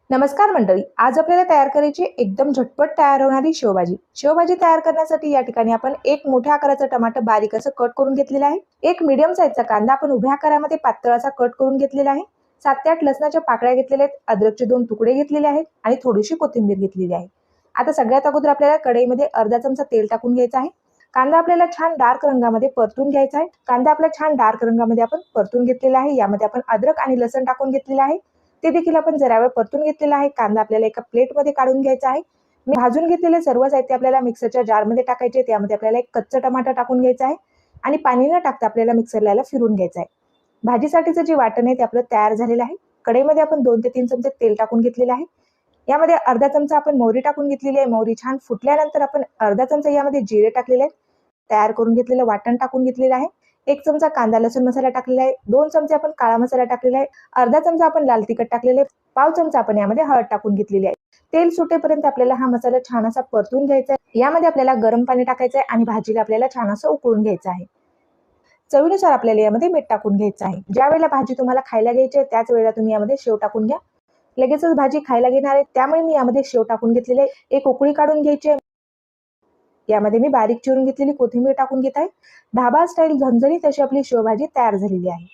नमस्कार मंडळी, आज आपल्याला तयार करायची एकदम झटपट तयार होणारी शेवभाजी। शेवभाजी तयार करण्यासाठी या ठिकाणी आपण एक मोठ्या आकाराचा टमाटर बारीक असं कट करून घेतलेला आहे। एक मीडियम साईजचा कांदा आपण उभ्या आकारामध्ये पातळ असा कट करून घेतलेला आहे। 7 ते 8 लसणाच्या पाकळ्या घेतलेल्या आहेत, अद्रकचे 2 तुकडे घेतलेले आहेत आणि थोडीशी कोथिंबीर घेतलेली आहे। आता सगळ्यात अगोदर आपल्याला कढईमध्ये अर्धा चमचा तेल टाकून घ्यायचं आहे। कांदा आपल्याला छान डार्क रंगामध्ये परतून घ्यायचा आहे। कांदा आपला छान डार्क रंगामध्ये आपण परतून घेतलेला आहे। यामध्ये आपण अद्रक आणि लसण टाकून घेतलेला आहे, ते देखील आपण जरा वेळ परतून घेतलेला आहे। कांदा आपल्याला एका प्लेटमध्ये काढून घ्यायचा आहे। मी भाजून घेतलेले सर्व साहित्य आपल्याला मिक्सरच्या जारमध्ये टाकायचे। त्यामध्ये आपल्याला एक कच्चा टमाटर टाकून घ्यायचा आहे आणि पाणी न टाकता आपल्याला मिक्सरला फिरून घ्यायचं आहे। भाजीसाठीचं जे वाटण आहे ते आपलं तयार झालेलं आहे। कढईमध्ये आपण 2 ते 3 चमचे तेल टाकून घेतलेलं आहे। यामध्ये अर्धा चमचा आपण मोहरी टाकून घेतलेली आहे। मोहरी छान फुटल्यानंतर आपण अर्धा चमचा यामध्ये जिरे टाकलेले आहेत। तयार करून घेतलेलं वाटण टाकून घेतलेलं आहे। 1 चमचा कांदा लसूण मसाला टाकलेला आहे। 2 चमचे आपण काळा मसाला टाकलेला आहे। अर्धा चमचा आपण लाल तिखट टाकलेले, पाव चमचा आपण यामध्ये हळद टाकून घेतलेली आहे। तेल सुटेपर्यंत आपल्याला हा मसाला छान असा परतून घ्यायचा आहे। यामध्ये आपल्याला गरम पाणी टाकायचं आहे आणि भाजीला आपल्याला छान असं उकळून घ्यायचं आहे। चवीनुसार आपल्याला यामध्ये मीठ टाकून घ्यायचं आहे। ज्या वेळेला भाजी तुम्हाला खायला घ्यायची आहे त्याच वेळेला तुम्ही यामध्ये शेव टाकून घ्या। लगेचच भाजी खायला घेणार आहे त्यामुळे मी यामध्ये शेव टाकून घेतलेली आहे। एक उकळी काढून घ्यायची आहे। यामध्ये मी बारीक चिरून घेतलेली कोथिंबीर टाकून घेत आहे। ढाबा स्टाईल झणझणीत अशी आपली शेवभाजी तयार झालेली आहे।